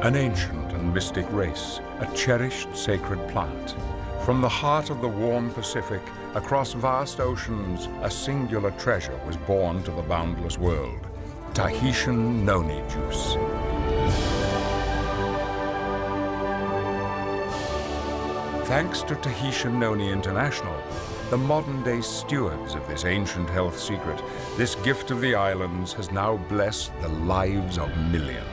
An ancient and mystic race, a cherished sacred plant. From the heart of the warm Pacific, across vast oceans, a singular treasure was born to the boundless world. Tahitian Noni juice. Thanks to Tahitian Noni International, the modern-day stewards of this ancient health secret, this gift of the islands has now blessed the lives of millions.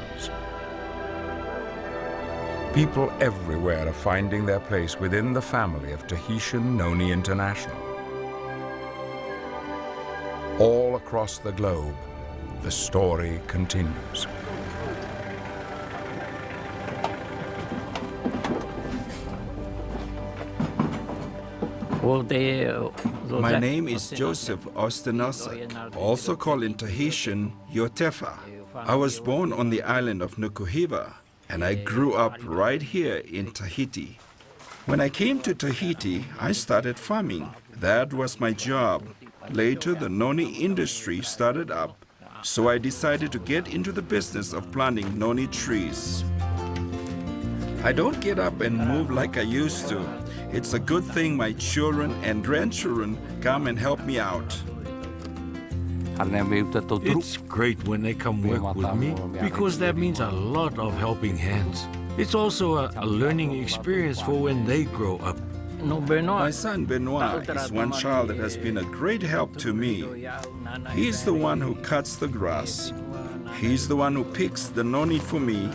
People everywhere are finding their place within the family of Tahitian Noni International. All across the globe, the story continues. My name is Joseph Ostenosek, also called in Tahitian Yotefa. I was born on the island of Nukuhiva, and I grew up right here in Tahiti. When I came to Tahiti, I started farming. That was my job. Later, the Noni industry started up, so I decided to get into the business of planting Noni trees. I don't get up and move like I used to. It's a good thing my children and grandchildren come and help me out. It's great when they come work with me because that means a lot of helping hands. It's also a learning experience for when they grow up. My son Benoit is one child that has been a great help to me. He's the one who cuts the grass. He's the one who picks the noni for me.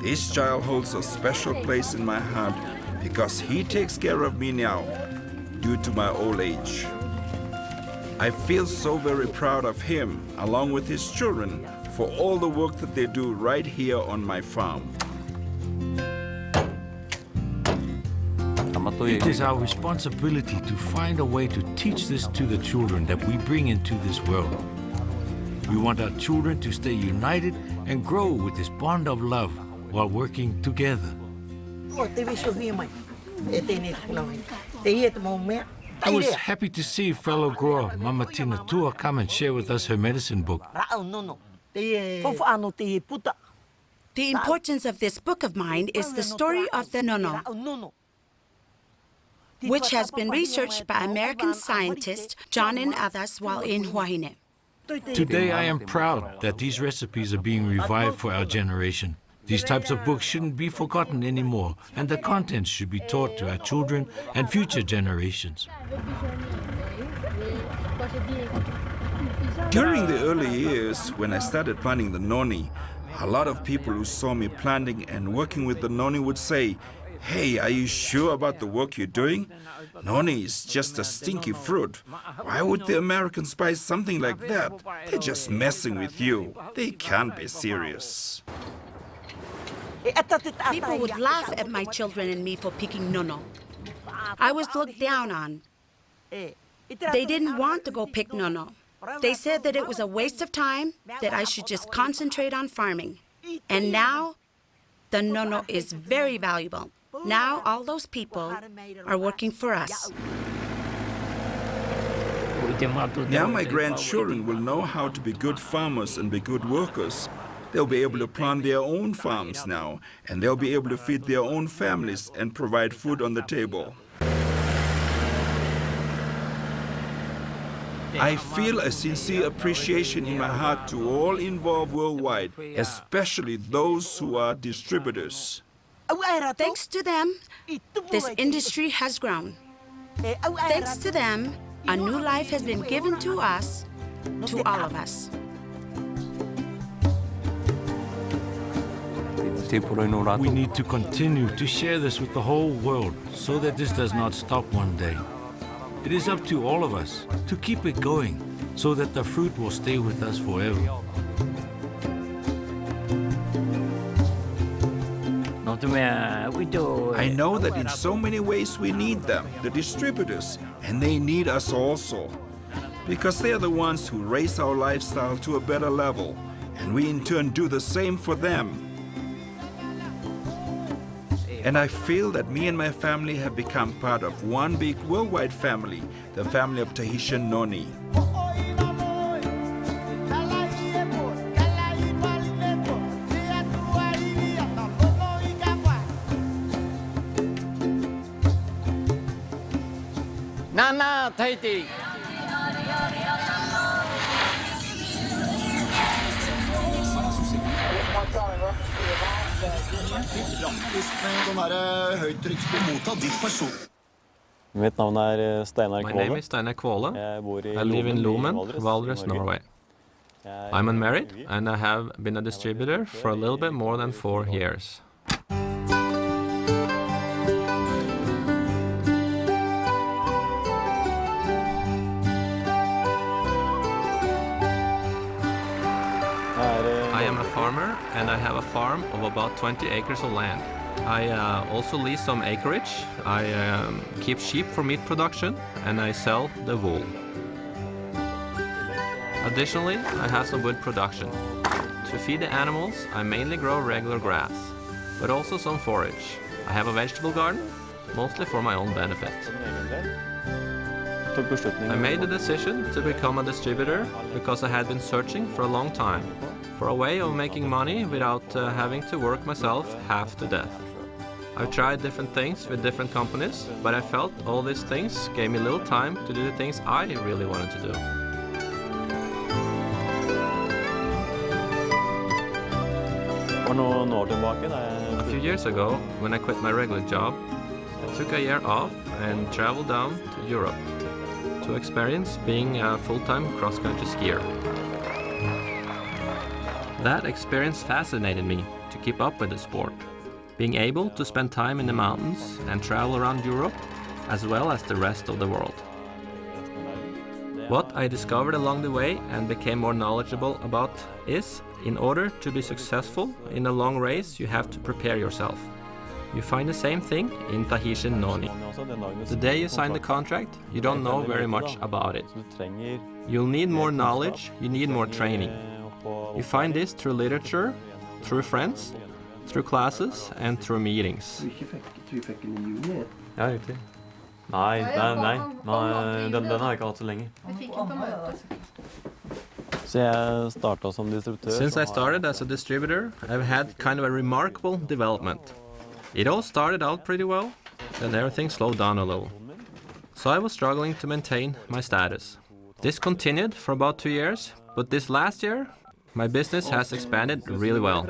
This child holds a special place in my heart because he takes care of me now due to my old age. I feel so very proud of him, along with his children, for all the work that they do right here on my farm. It is our responsibility to find a way to teach this to the children that we bring into this world. We want our children to stay united and grow with this bond of love while working together. I was happy to see fellow grower Mama Tina Tua come and share with us her medicine book. The importance of this book of mine is the story of the nono, which has been researched by American scientist John and others while in Huahine. Today I am proud that these recipes are being revived for our generation. These types of books shouldn't be forgotten anymore, and the contents should be taught to our children and future generations. During the early years, when I started planting the noni, a lot of people who saw me planting and working with the noni would say, "Hey, are you sure about the work you're doing? Noni is just a stinky fruit. Why would the Americans buy something like that? They're just messing with you. They can't be serious." People would laugh at my children and me for picking nono. I was looked down on. They didn't want to go pick nono. They said that it was a waste of time, that I should just concentrate on farming. And now, the nono is very valuable. Now all those people are working for us. Now my grandchildren will know how to be good farmers and be good workers. They'll be able to plant their own farms now, and they'll be able to feed their own families and provide food on the table. I feel a sincere appreciation in my heart to all involved worldwide, especially those who are distributors. Thanks to them, this industry has grown. Thanks to them, a new life has been given to us, to all of us. We need to continue to share this with the whole world so that this does not stop one day. It is up to all of us to keep it going so that the fruit will stay with us forever. I know that in so many ways we need them, the distributors, and they need us also. Because they are the ones who raise our lifestyle to a better level, and we in turn do the same for them. And I feel that me and my family have become part of one big worldwide family, the family of Tahitian Noni. Nana, Tahiti. Mitt navn Steinar My Kvåle. name is Steinar Kvåle. Jeg bor I live in Lomen Lomen, Valdres, Norway. I'm unmarried and I have been a distributor for a little bit more than 4 years. I am a farmer and I have a farm of about 20 acres of land. I also lease some acreage. I keep sheep for meat production and I sell the wool. Additionally, I have some wood production. To feed the animals, I mainly grow regular grass, but also some forage. I have a vegetable garden, mostly for my own benefit. I made the decision to become a distributor because I had been searching for a long time for a way of making money without having to work myself half to death. I've tried different things with different companies, but I felt all these things gave me little time to do the things I really wanted to do. A few years ago, when I quit my regular job, I took a year off and traveled down to Europe to experience being a full-time cross-country skier. That experience fascinated me to keep up with the sport, being able to spend time in the mountains and travel around Europe as well as the rest of the world. What I discovered along the way and became more knowledgeable about is, in order to be successful in a long race, you have to prepare yourself. You find the same thing in Tahitian Noni. The day you sign the contract, you don't know very much about it. You'll need more knowledge, you need more training. You find this through literature, through friends, through classes and through meetings. Ja, riktig. Nei, den har jeg ikke hatt så lenge. Så jeg startet som distributør. Since I started as a distributor, I've had kind of a remarkable development. It all started out pretty well, then everything slowed down a little. So I was struggling to maintain my status. This continued for about 2 years, but this last year, my business has expanded really well.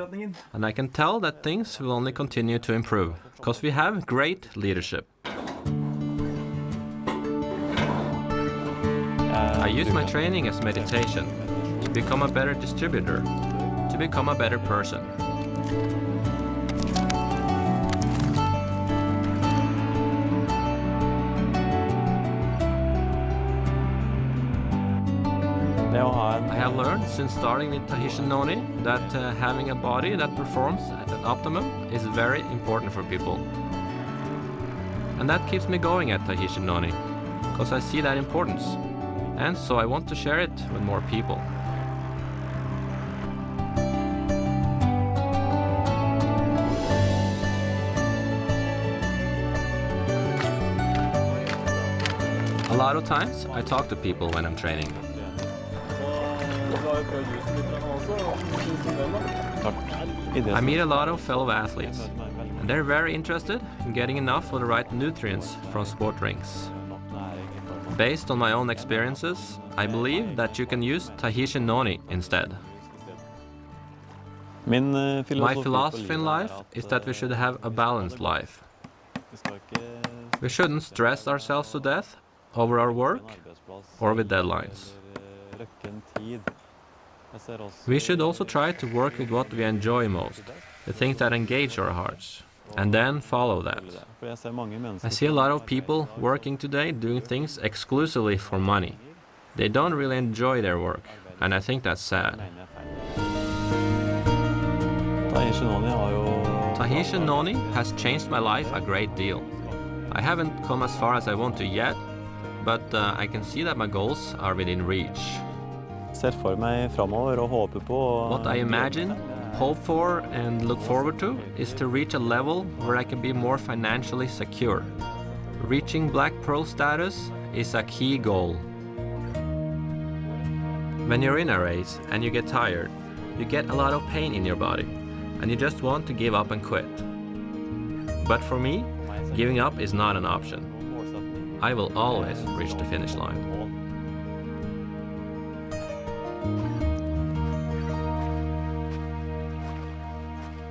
And I can tell that things will only continue to improve, because we have great leadership. I use my training as meditation, to become a better distributor, to become a better person. I have learned since starting with Tahitian Noni that having a body that performs at an optimum is very important for people. And that keeps me going at Tahitian Noni, because I see that importance. And so I want to share it with more people. A lot of times I talk to people when I'm training. I meet a lot of fellow athletes, and they're very interested in getting enough of the right nutrients from sport drinks. Based on my own experiences, I believe that you can use Tahitian Noni instead. My philosophy in life is that we should have a balanced life. We shouldn't stress ourselves to death over our work or with deadlines. We should also try to work with what we enjoy most, the things that engage our hearts, and then follow that. I see a lot of people working today doing things exclusively for money. They don't really enjoy their work, and I think that's sad. Tahitian Noni has changed my life a great deal. I haven't come as far as I want to yet, but I can see that my goals are within reach. What I imagine, hope for and look forward to is to reach a level where I can be more financially secure. Reaching Black Pearl status is a key goal. When you're in a race and you get tired, you get a lot of pain in your body and you just want to give up and quit. But for me, giving up is not an option. I will always reach the finish line.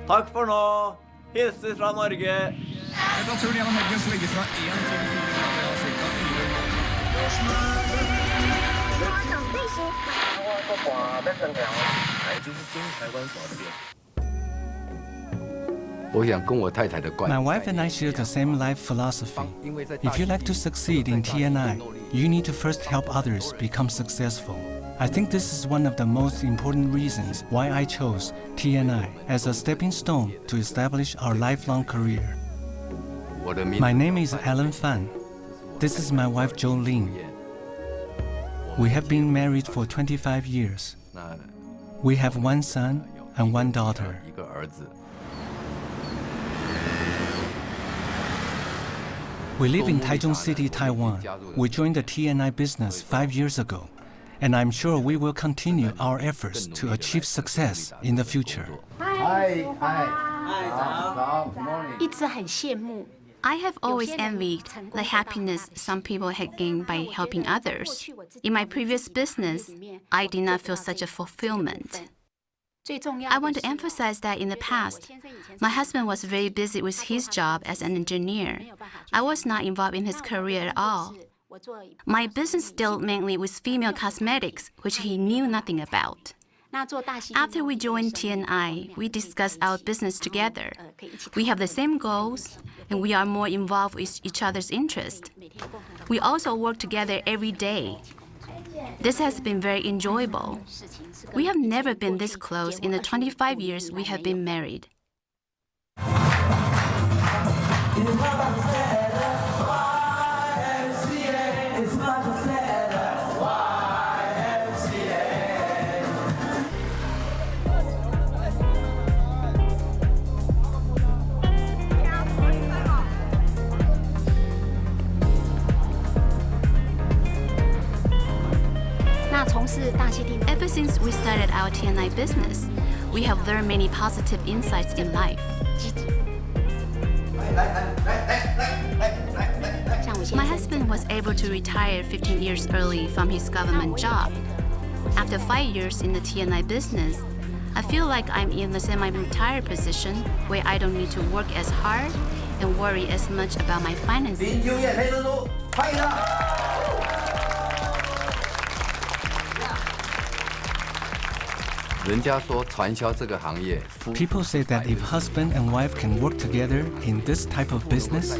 Takk for nå! Hilser fra Norge! Temperaturen gjennom helgen så ligger fra 1 til 4 grader av ca. 4 My wife and I share the same life philosophy. If you like to succeed in TNI, you need to first help others become successful. I think this is one of the most important reasons why I chose TNI as a stepping stone to establish our lifelong career. My name is Alan Fan. This is my wife Jolene. We have been married for 25 years. We have one son and one daughter. We live in Taichung City, Taiwan. We joined the TNI business 5 years ago, and I'm sure we will continue our efforts to achieve success in the future. I have always envied the happiness some people had gained by helping others. In my previous business, I did not feel such a fulfillment. I want to emphasize that in the past, my husband was very busy with his job as an engineer. I was not involved in his career at all. My business dealt mainly with female cosmetics, which he knew nothing about. After we joined TNI, we discussed our business together. We have the same goals, and we are more involved with each other's interests. We also work together every day. This has been very enjoyable. We have never been this close in the 25 years we have been married. Ever since we started our TNI business, we have learned many positive insights in life. My husband was able to retire 15 years early from his government job. After 5 years in the TNI business, I feel like I'm in a semi-retired position where I don't need to work as hard and worry as much about my finances. People say that if husband and wife can work together in this type of business,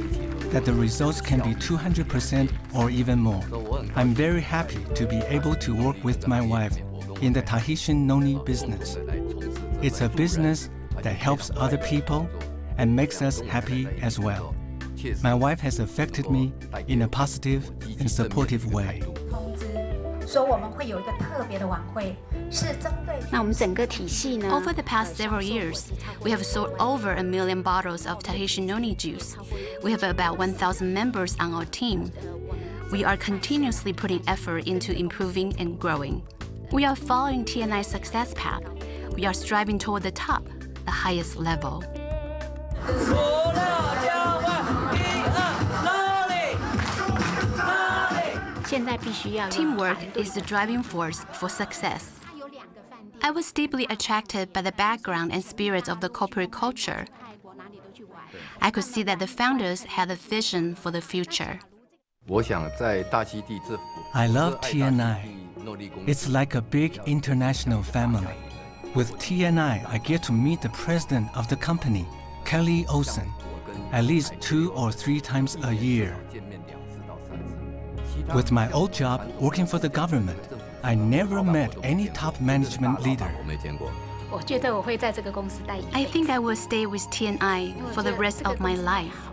that the results can be 200% or even more. I'm very happy to be able to work with my wife in the Tahitian Noni business. It's a business that helps other people and makes us happy as well. My wife has affected me in a positive and supportive way. Over the past several years, we have sold over 1 million bottles of Tahitian Noni juice. We have about 1,000 members on our team. We are continuously putting effort into improving and growing. We are following TNI's success path. We are striving toward the top, the highest level. Teamwork is the driving force for success. I was deeply attracted by the background and spirit of the corporate culture. I could see that the founders had a vision for the future. I love TNI. It's like a big international family. With TNI, I get to meet the president of the company, Kelly Olsen, at least 2 or 3 times a year. With my old job working for the government, I never met any top management leader. I think I will stay with TNI for the rest of my life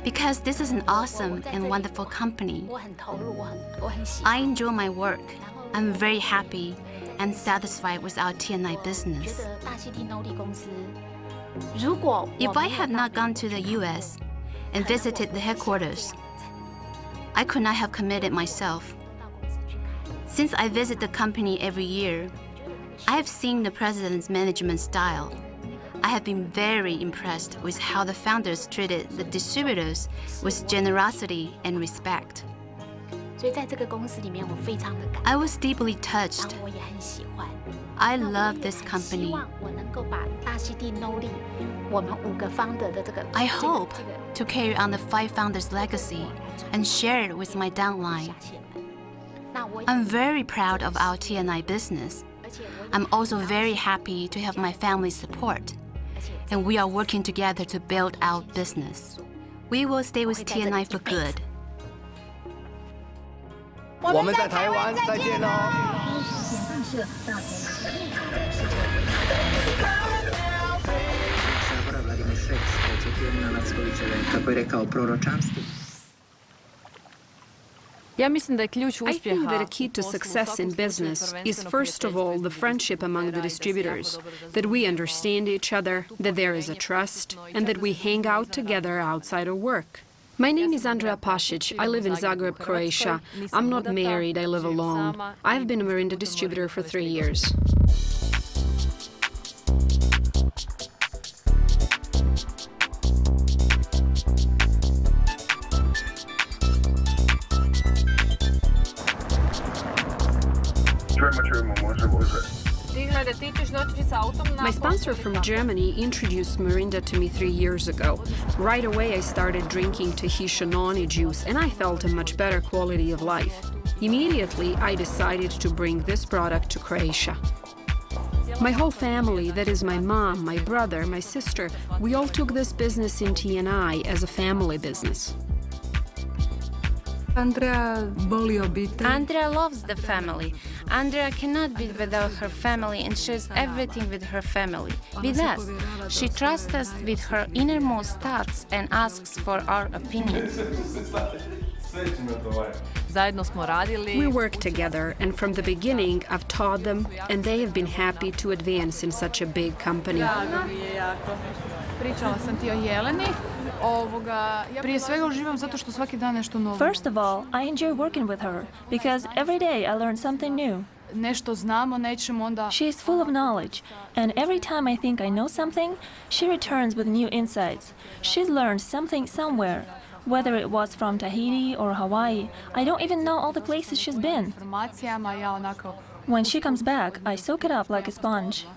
because this is an awesome and wonderful company. I enjoy my work. I'm very happy and satisfied with our TNI business. If I had not gone to the US and visited the headquarters, I could not have committed myself. Since I visit the company every year, I have seen the president's management style. I have been very impressed with how the founders treated the distributors with generosity and respect. I was deeply touched. I love this company. I hope to carry on the 5 founders' legacy and share it with my downline. I'm very proud of our T&I business. I'm also very happy to have my family's support. And we are working together to build our business. We will stay with T&I for good. 我们在台湾再见喽。I think that a key to success in business is, first of all, the friendship among the distributors, that we understand each other, that there is a trust, and that we hang out together outside of work. My name is Andrea Pasic. I live in Zagreb, Croatia. I'm not married, I live alone. I've been a Morinda distributor for 3 years. My sponsor from Germany introduced Morinda to me 3 years ago. Right away I started drinking Tahitian Noni juice and I felt a much better quality of life. Immediately I decided to bring this product to Croatia. My whole family, that is my mom, my brother, my sister, we all took this business in T&I as a family business. Andrea loves the family. Andrea cannot be without her family and shares everything with her family, with us. She trusts us with her innermost thoughts and asks for our opinion. We work together, and from the beginning I've taught them, and they have been happy to advance in such a big company. First of all, I enjoy working with her because every day I learn something new. She is full of knowledge, and every time I think I know something, she returns with new insights. She's learned something somewhere. Whether it was from Tahiti or Hawaii, I don't even know all the places she's been. When she comes back, I soak it up like a sponge.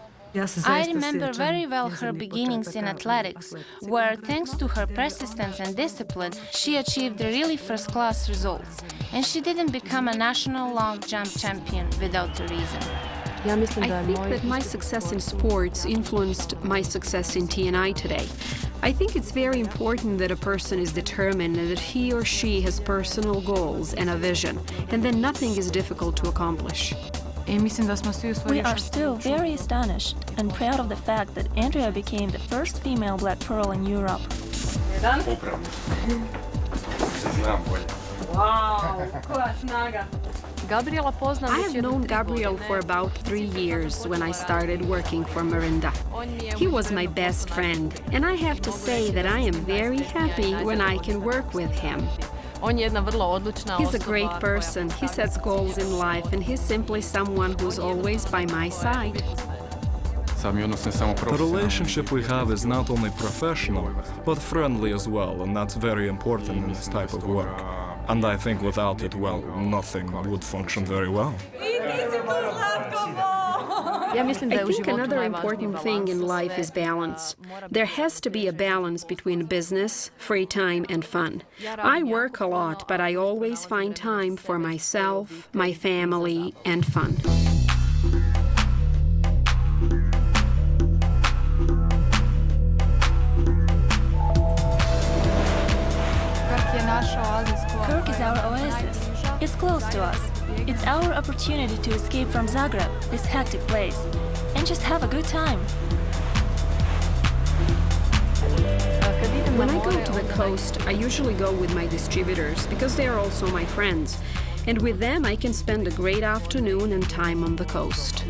I remember very well her beginnings in athletics, where thanks to her persistence and discipline, she achieved really first-class results. And she didn't become a national long jump champion without a reason. I think that my success in sports influenced my success in T&I today. I think it's very important that a person is determined and that he or she has personal goals and a vision, and then nothing is difficult to accomplish. We are still very astonished and proud of the fact that Andrea became the first female black pearl in Europe. I have known Gabriel for about 3 years when I started working for Morinda. He was my best friend, and I have to say that I am very happy when I can work with him. He's a great person, he sets goals in life, and he's simply someone who's always by my side. The relationship we have is not only professional, but friendly as well, and that's very important in this type of work. And I think without it, well, nothing would function very well. I think another important thing in life is balance. There has to be a balance between business, free time, and fun. I work a lot, but I always find time for myself, my family, and fun. Kirk is our oasis. It's close to us. It's our opportunity to escape from Zagreb, this hectic place, and just have a good time. When I go to the coast, I usually go with my distributors because they are also my friends. And with them, I can spend a great afternoon and time on the coast.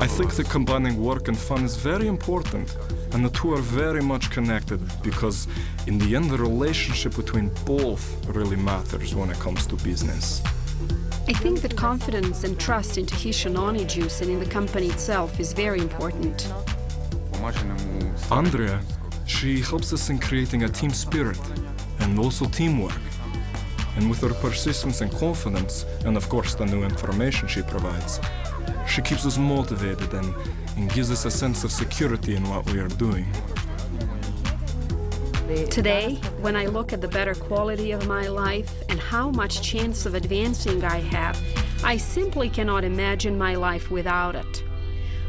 I think that combining work and fun is very important, and the two are very much connected because in the end the relationship between both really matters when it comes to business. I think that confidence and trust in Tahitian Noni juice and in the company itself is very important. Andrea, she helps us in creating a team spirit and also teamwork. And with her persistence and confidence, and of course the new information she provides, she keeps us motivated and gives us a sense of security in what we are doing. Today, when I look at the better quality of my life and how much chance of advancing I have, I simply cannot imagine my life without it.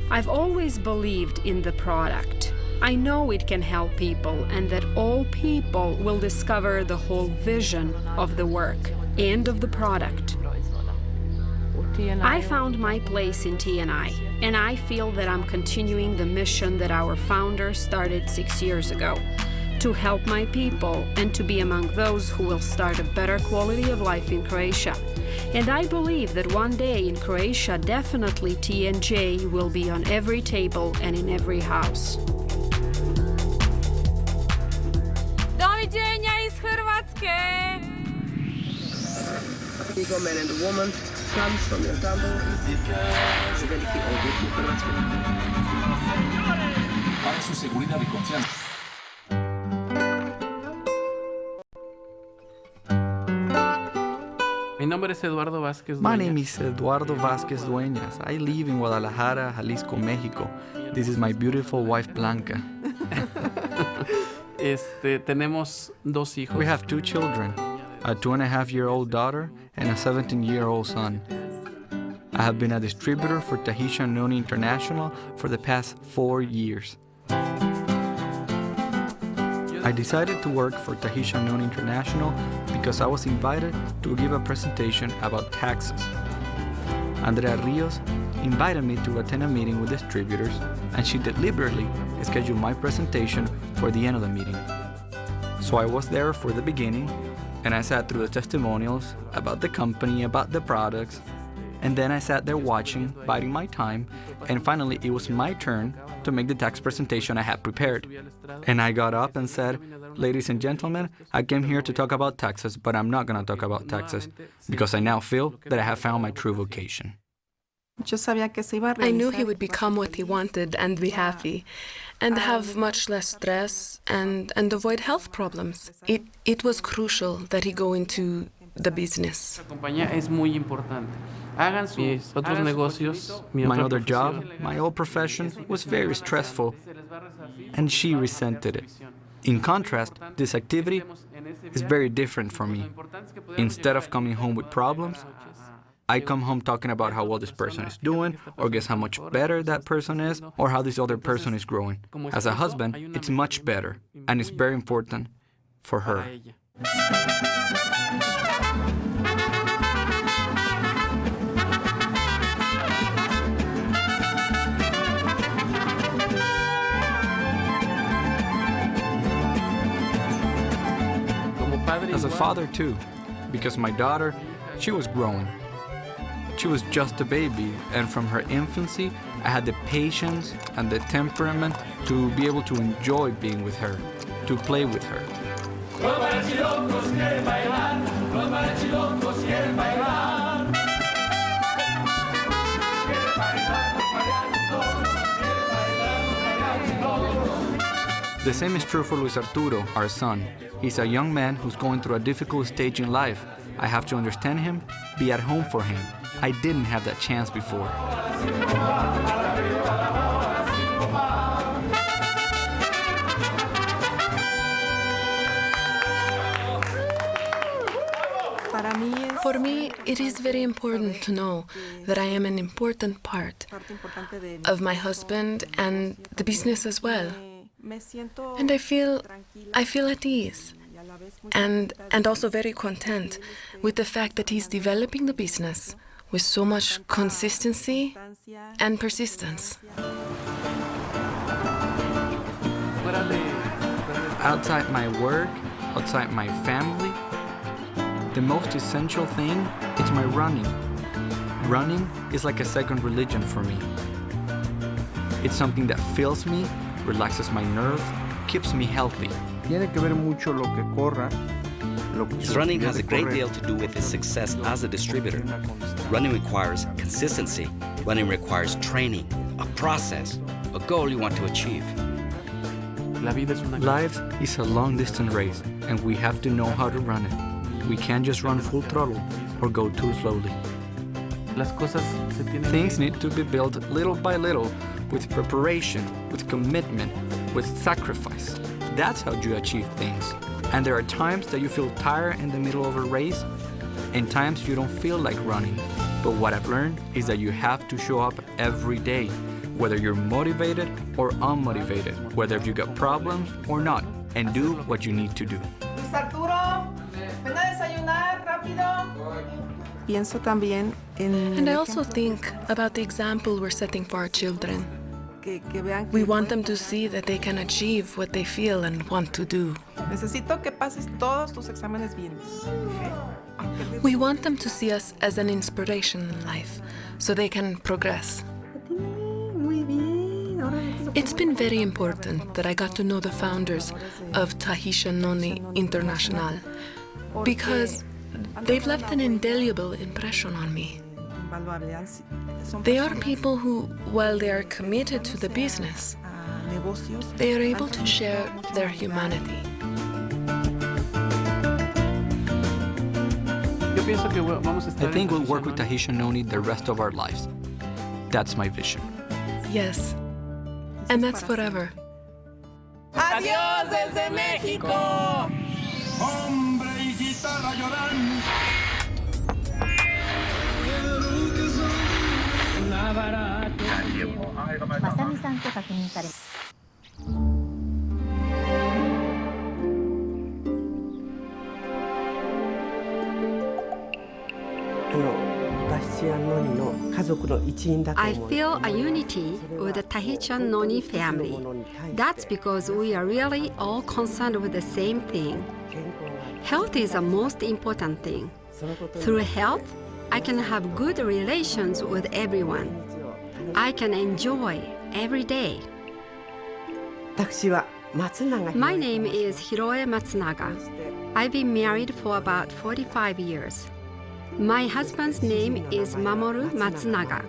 I've always believed in the product. I know it can help people and that all people will discover the whole vision of the work and of the product. I found my place in TNI, and I feel that I'm continuing the mission that our founder started 6 years ago, to help my people and to be among those who will start a better quality of life in Croatia. And I believe that one day in Croatia, definitely TNJ will be on every table and in every house. Doviđenja iz Hrvatske! Ego man and the woman comes from your tumble. Veliki odjek u Hrvatskoj. Para su seguridad y confianza. My name is Eduardo Vázquez Dueñas. I live in Guadalajara, Jalisco, Mexico. This is my beautiful wife, Blanca. Tenemos dos hijos. We have 2 children, a 2.5-year-old daughter and a 17-year-old son. I have been a distributor for Tahitian Noni International for the past 4 years. I decided to work for Tahitian Noni International because I was invited to give a presentation about taxes. Andrea Rios invited me to attend a meeting with distributors, and she deliberately scheduled my presentation for the end of the meeting. So I was there for the beginning, and I sat through the testimonials about the company, about the products, and then I sat there watching, biding my time, and finally it was my turn to make the tax presentation I had prepared. And I got up and said, "Ladies and gentlemen, I came here to talk about taxes, but I'm not going to talk about taxes because I now feel that I have found my true vocation." I knew he would become what he wanted and be happy and have much less stress and avoid health problems. It was crucial that he go into the business. My other job, my old profession, was very stressful, and she resented it. In contrast, this activity is very different for me. Instead of coming home with problems, I come home talking about how well this person is doing, or guess how much better that person is, or how this other person is growing. As a husband, it's much better, and it's very important for her. As a father too, because my daughter, she was growing. She was just a baby, and from her infancy, I had the patience and the temperament to be able to enjoy being with her, to play with her. The same is true for Luis Arturo, our son. He's a young man who's going through a difficult stage in life. I have to understand him, be at home for him. I didn't have that chance before. For me, it is very important to know that I am an important part of my husband and the business as well. And I feel at ease and also very content with the fact that he's developing the business with so much consistency and persistence. Outside my work, outside my family, the most essential thing is my running. Running is like a second religion for me. It's something that fills me, relaxes my nerves, keeps me healthy. His running has a great deal to do with his success as a distributor. Running requires consistency. Running requires training, a process, a goal you want to achieve. Life is a long-distance race, and we have to know how to run it. We can't just run full throttle or go too slowly. Things need to be built little by little, with preparation, with commitment, with sacrifice. That's how you achieve things. And there are times that you feel tired in the middle of a race, and times you don't feel like running. But what I've learned is that you have to show up every day, whether you're motivated or unmotivated, whether you got problems or not, and do what you need to do. And I also think about the example we're setting for our children. We want them to see that they can achieve what they feel and want to do. We want them to see us as an inspiration in life, so they can progress. It's been very important that I got to know the founders of Tahitian Noni International, because they've left an indelible impression on me. They are people who, while they are committed to the business, they are able to share their humanity. I think we'll work with Tahitian Noni the rest of our lives. That's my vision. Yes, and that's forever. Adiós desde México. Hombre y guitarra lloran. I feel a unity with the Tahitian Noni family. That's because we are really all concerned with the same thing. Health is the most important thing. Through health, I can have good relations with everyone. I can enjoy every day. My name is Hiroe Matsunaga. I've been married for about 45 years. My husband's name is Mamoru Matsunaga.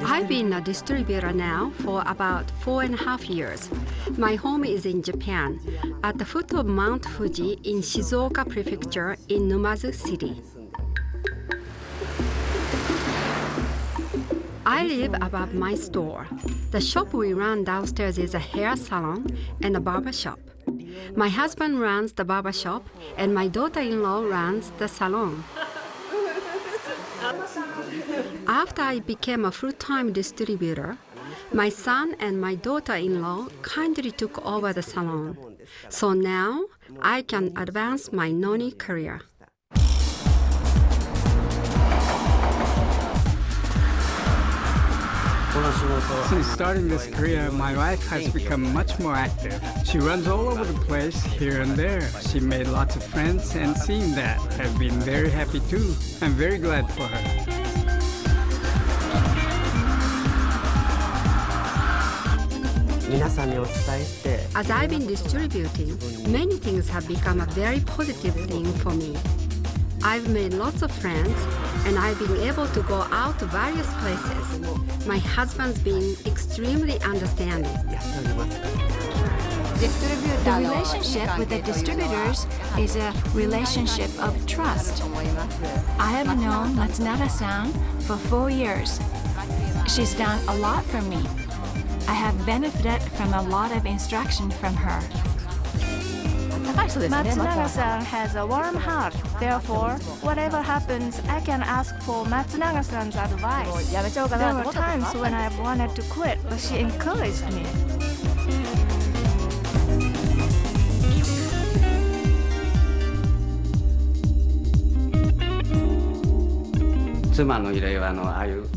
I've been a distributor now for about 4.5 years. My home is in Japan, at the foot of Mount Fuji in Shizuoka Prefecture in Numazu City. I live above my store. The shop we run downstairs is a hair salon and a barber shop. My husband runs the barber shop, and my daughter-in-law runs the salon. After I became a full-time distributor, my son and my daughter-in-law kindly took over the salon. So now I can advance my Noni career. Since starting this career, my wife has become much more active. She runs all over the place, here and there. She made lots of friends, and seeing that, I've been very happy too. I'm very glad for her. As I've been distributing, many things have become a very positive thing for me. I've made lots of friends, and I've been able to go out to various places. My husband's been extremely understanding. The relationship with the distributors is a relationship of trust. I have known Matsunaga-san for 4 years. She's done a lot for me. I have benefited from a lot of instruction from her. Matsunaga-san has a warm heart. Therefore, whatever happens, I can ask for Matsunaga-san's advice. There were times when I wanted to quit, but she encouraged me.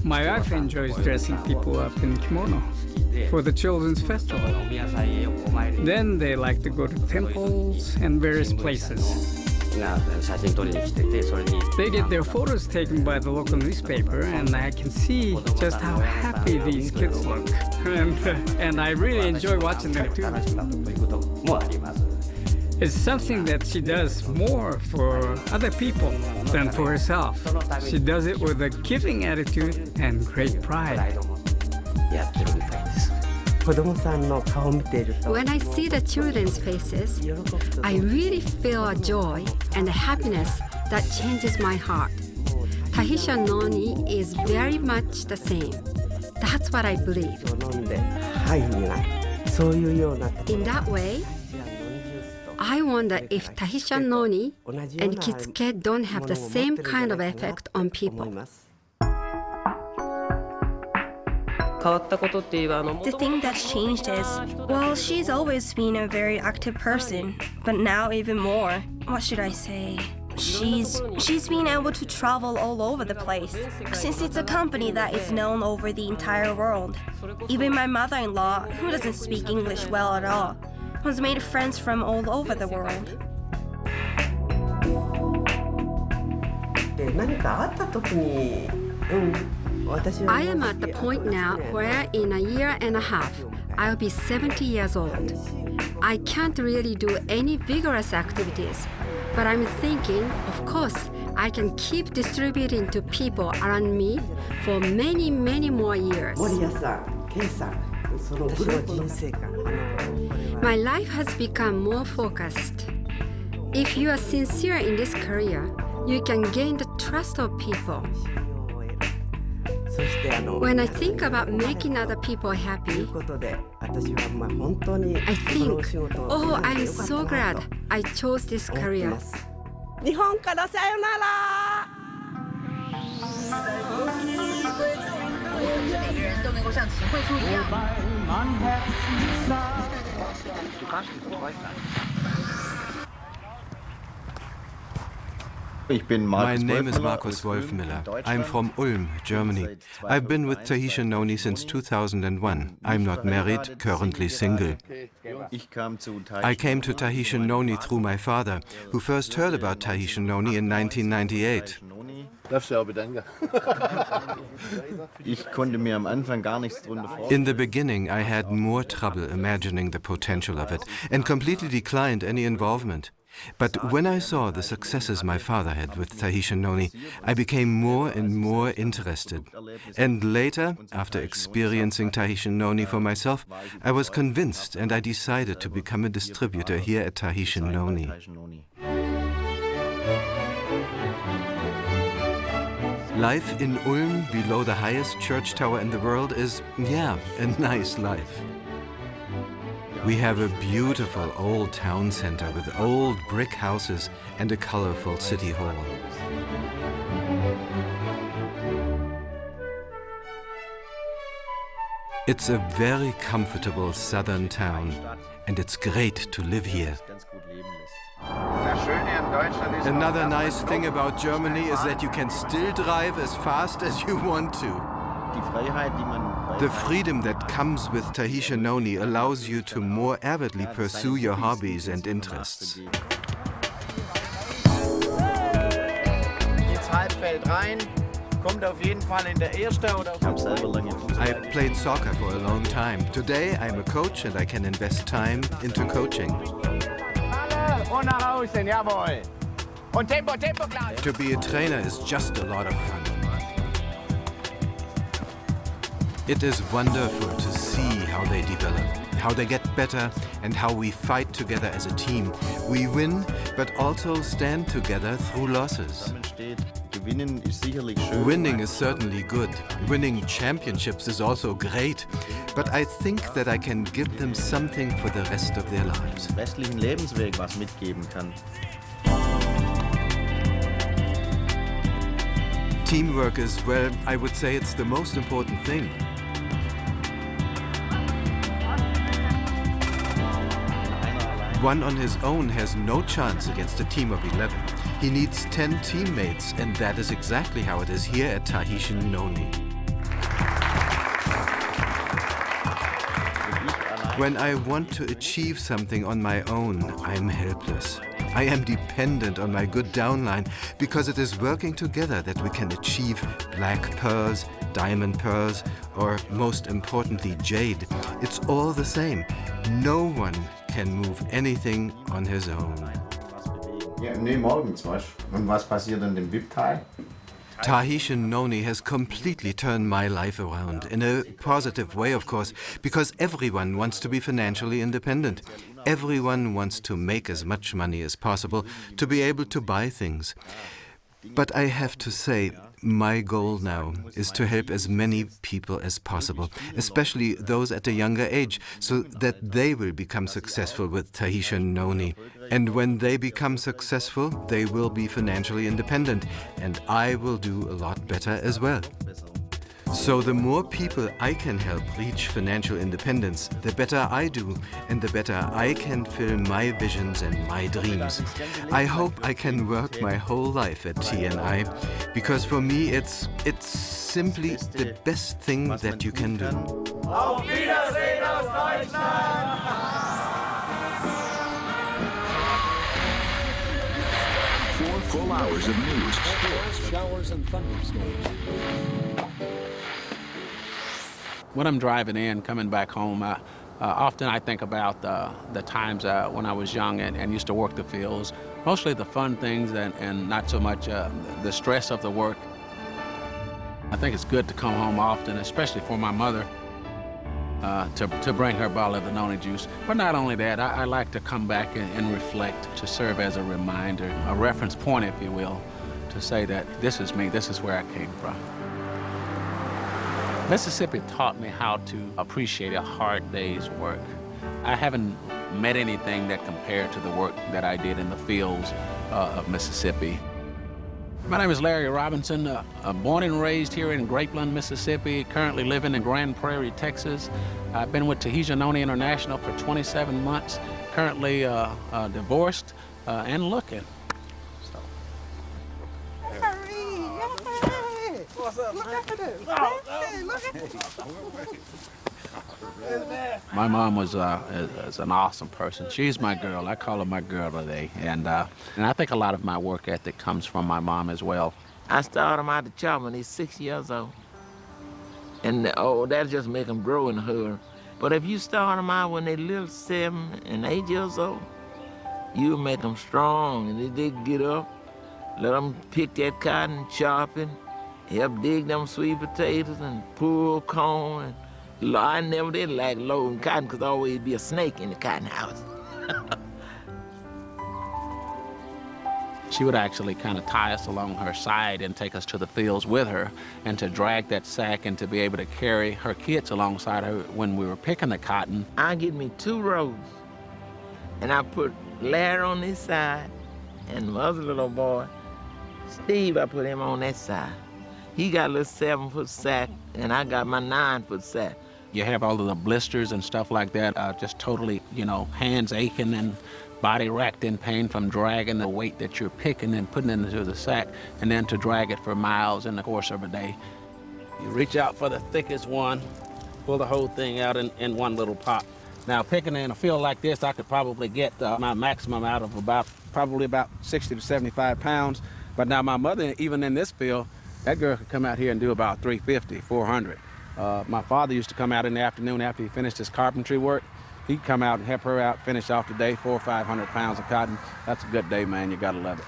My wife enjoys dressing people up in kimono for the children's festival. Then they like to go to temples and various places. They get their photos taken by the local newspaper, and I can see just how happy these kids look. And I really enjoy watching them too. It's something that she does more for other people than for herself. She does it with a giving attitude and great pride. When I see the children's faces, I really feel a joy and a happiness that changes my heart. Tahitian Noni is very much the same. That's what I believe. In that way, I wonder if Tahitian Noni and Kitsuke don't have the same kind of effect on people. The thing that's changed is, well, she's always been a very active person, but now even more. What should I say? She's been able to travel all over the place, since it's a company that is known over the entire world. Even my mother-in-law, who doesn't speak English well at all, has made friends from all over the world. I am at the point now where in a year and a half, I'll be 70 years old. I can't really do any vigorous activities, but I'm thinking, of course, I can keep distributing to people around me for many, many more years. My life has become more focused. If you are sincere in this career, you can gain the trust of people. When I think about making other people happy, I think, oh, I'm so glad I chose this career. My name is Markus Wolfmiller. I'm from Ulm, Germany. I've been with Tahitian Noni since 2001. I'm not married, currently single. I came to Tahitian Noni through my father, who first heard about Tahitian Noni in 1998. In the beginning, I had more trouble imagining the potential of it and completely declined any involvement. But when I saw the successes my father had with Tahitian Noni, I became more and more interested. And later, after experiencing Tahitian Noni for myself, I was convinced and I decided to become a distributor here at Tahitian Noni. Life in Ulm, below the highest church tower in the world, is, yeah, a nice life. We have a beautiful old town center with old brick houses and a colorful city hall. It's a very comfortable southern town, and it's great to live here. Another nice thing about Germany is that you can still drive as fast as you want to. The freedom that comes with Tahitian Noni allows you to more avidly pursue your hobbies and interests. I've played soccer for a long time. Today I'm a coach and I can invest time into coaching. To be a trainer is just a lot of fun. It is wonderful to see how they develop, how they get better, and how we fight together as a team. We win, but also stand together through losses. Winning is certainly good. Winning championships is also great. But I think that I can give them something for the rest of their lives. Teamwork is, well, I would say it's the most important thing. One on his own has no chance against a team of 11. He needs 10 teammates, and that is exactly how it is here at Tahitian Noni. When I want to achieve something on my own, I'm helpless. I am dependent on my good downline because it is working together that we can achieve black pearls, diamond pearls, or most importantly, jade. It's all the same. No one can move anything on his own. Ja, nee, morgens, weißt du. Und was passiert an dem VIP-Teil? Tahitian Noni has completely turned my life around, in a positive way, of course, because everyone wants to be financially independent. Everyone wants to make as much money as possible to be able to buy things. But I have to say, my goal now is to help as many people as possible, especially those at a younger age, so that they will become successful with Tahitian Noni. And when they become successful, they will be financially independent, and I will do a lot better as well. So the more people I can help reach financial independence, the better I do, and the better I can fill my visions and my dreams. I hope I can work my whole life at TNI, because for me it's simply the best thing that you can do. Auf Wiedersehen aus Deutschland! 4 full hours of news, sports, showers, and thunderstorms. When I'm driving in, coming back home, often I think about the times when I was young and used to work the fields, mostly the fun things and not so much the stress of the work. I think it's good to come home often, especially for my mother, to bring her bottle of the Noni juice. But not only that, I like to come back and reflect, to serve as a reminder, a reference point, if you will, to say that this is me, this is where I came from. Mississippi taught me how to appreciate a hard day's work. I haven't met anything that compared to the work that I did in the fields of Mississippi. My name is Larry Robinson, born and raised here in Grapeland, Mississippi, currently living in Grand Prairie, Texas. I've been with Tahitian Noni International for 27 months, currently divorced and looking. Look at this. Hey, look at this. My mom was an awesome person. She's my girl. I call her my girl today. And I think a lot of my work ethic comes from my mom as well. I started them out the child when they're 6 years old. And that'll just make them grow in her. But if you start them out when they're little 7 and 8 years old, you'll make them strong. And they get up, let them pick that cotton, chop it, help dig them sweet potatoes and pull corn. And I never did like loading cotton because there always be a snake in the cotton house. She would actually kind of tie us along her side and take us to the fields with her, and to drag that sack and to be able to carry her kids alongside her when we were picking the cotton. I get me 2 rows, and I put Larry on this side, and my other little boy, Steve, I put him on that side. He got a little 7-foot sack, and I got my 9-foot sack. You have all of the blisters and stuff like that, just totally, hands aching and body racked in pain from dragging the weight that you're picking and putting into the sack, and then to drag it for miles in the course of a day. You reach out for the thickest one, pull the whole thing out in one little pop. Now, picking in a field like this, I could probably get my maximum out of probably about 60 to 75 pounds. But now my mother, even in this field, that girl could come out here and do about 350, 400. My father used to come out in the afternoon after he finished his carpentry work. He'd come out and help her out, finish off the day, 400 or 500 pounds of cotton. That's a good day, man. You gotta love it.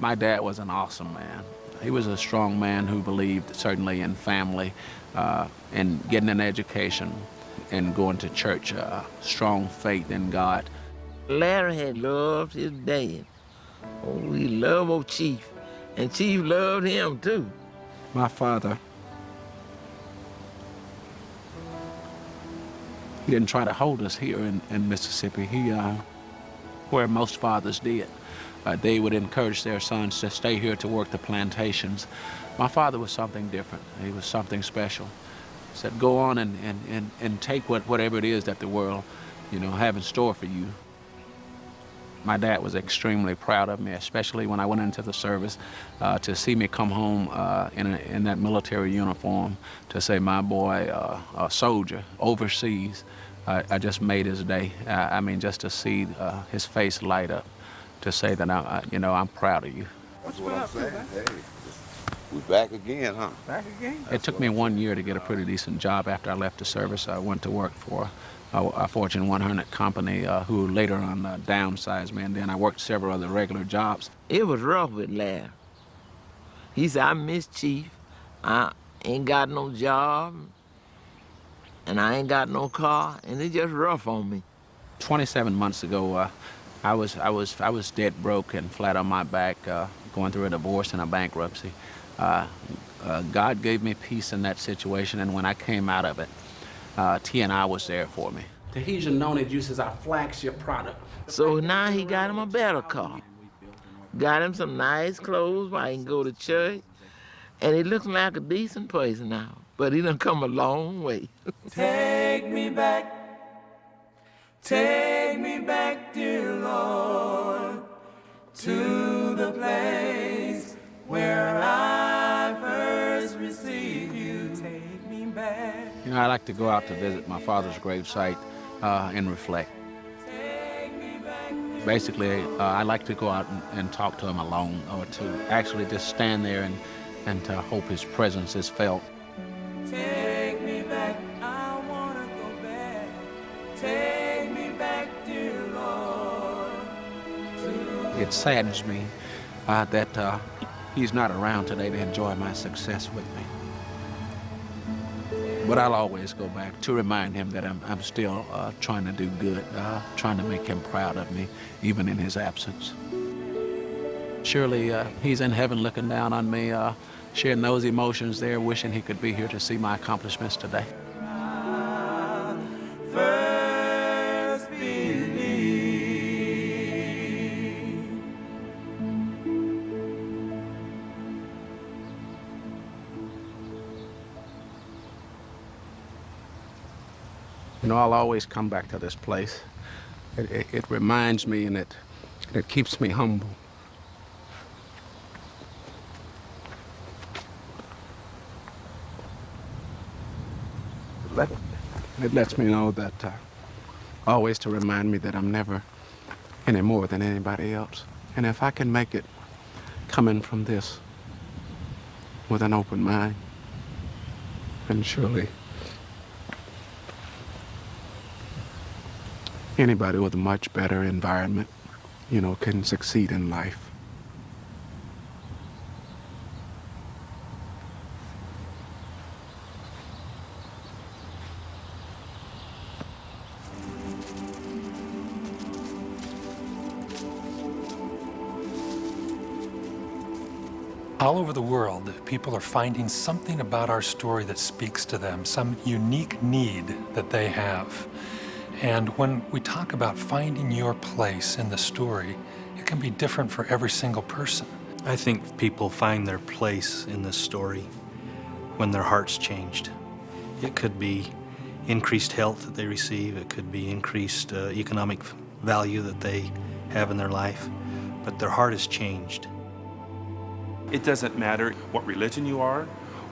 My dad was an awesome man. He was a strong man who believed certainly in family, in getting an education, and going to church, strong faith in God. Larry had loved his dad. Oh, he loved old Chief, and Chief loved him too. My father, he didn't try to hold us here in Mississippi. Where most fathers did. They would encourage their sons to stay here to work the plantations. My father was something different. He was something special. He said, go on and take whatever it is that the world, have in store for you. My dad was extremely proud of me, especially when I went into the service, to see me come home in that military uniform, to say, my boy, a soldier overseas. I just made his day. I mean, just to see his face light up, to say that I'm proud of you. That's what I'm saying. Hey, we're back again, huh? Back again? It took me 1 year to get a pretty decent job after I left the service. I went to work for a Fortune 100 company who later on downsized me, and then I worked several other regular jobs. It was rough with Larry. He said, I miss Chief. I ain't got no job, and I ain't got no car, and it's just rough on me. 27 months ago, I was dead broke and flat on my back, going through a divorce and a bankruptcy. God gave me peace in that situation, and when I came out of it, T&I was there for me. Tahitian Noni juice is our flagship product. So now he got him a better car. Got him some nice clothes where he can go to church, and he looks like a decent person now, but he done come a long way. Take me back, dear Lord, to the place where I first received you. Take me back. You know, I like to go out to visit my father's gravesite and reflect. Basically, I like to go out and talk to him alone, or to actually just stand there and to hope his presence is felt. Take me back, I wanna go back. Take me back, dear Lord. It saddens me that he's not around today to enjoy my success with me. But I'll always go back to remind him that I'm still trying to do good, trying to make him proud of me, even in his absence. Surely he's in heaven looking down on me, sharing those emotions there, wishing he could be here to see my accomplishments today. First believe. You know, I'll always come back to this place. It reminds me, and it keeps me humble. It lets me know that, always to remind me that I'm never any more than anybody else. And if I can make it coming from this with an open mind, then surely anybody with a much better environment, you know, can succeed in life. All over the world, people are finding something about our story that speaks to them, some unique need that they have. And when we talk about finding your place in the story, it can be different for every single person. I think people find their place in this story when their heart's changed. It could be increased health that they receive, it could be increased economic value that they have in their life, but their heart has changed. It doesn't matter what religion you are,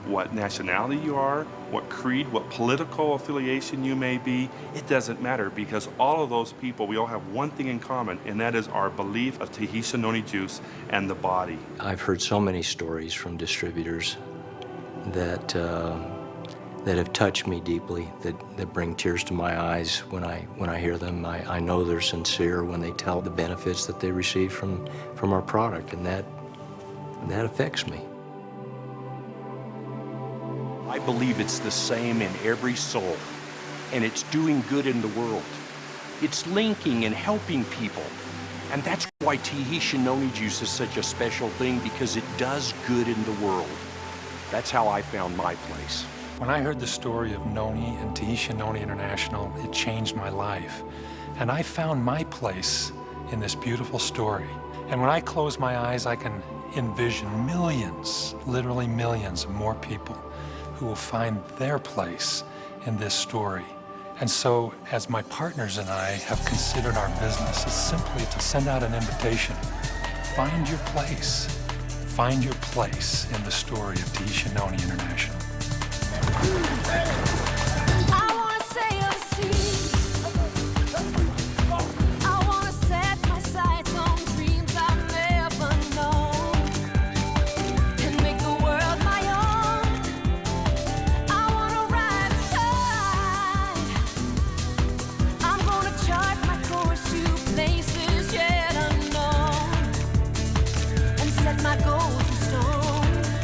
what nationality you are, what creed, what political affiliation you may be. It doesn't matter, because all of those people, we all have one thing in common, and that is our belief of Tahitian Noni juice and the body. I've heard so many stories from distributors that have touched me deeply, that bring tears to my eyes when I hear them. I know they're sincere when they tell the benefits that they receive from our product, and that affects me. I believe it's the same in every soul, and it's doing good in the world. It's linking and helping people, and that's why Tahitian Noni juice is such a special thing, because it does good in the world. That's how I found my place. When I heard the story of Noni and Tahitian Noni International, it changed my life. And I found my place in this beautiful story. And when I close my eyes, I can envision millions, literally millions of more people who will find their place in this story. And so, as my partners and I have considered our business, it's simply to send out an invitation. Find your place. Find your place in the story of Tahitian Noni International. My goals in stone.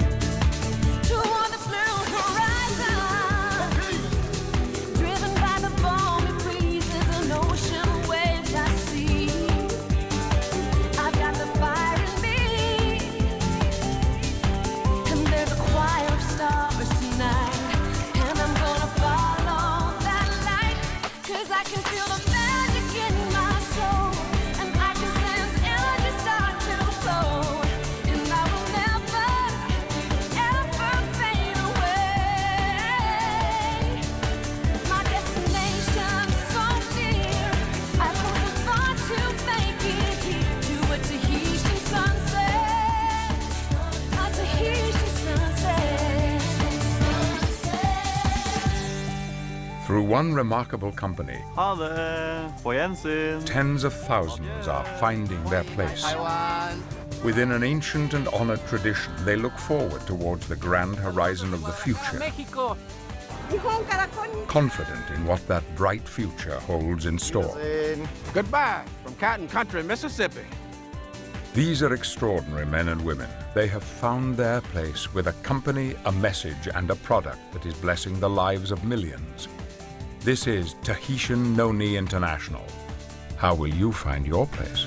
Through one remarkable company, tens of thousands are finding their place. Within an ancient and honored tradition, they look forward towards the grand horizon of the future, confident in what that bright future holds in store. Goodbye from Cotton Country, Mississippi. These are extraordinary men and women. They have found their place with a company, a message, and a product that is blessing the lives of millions. This is Tahitian Noni International. How will you find your place?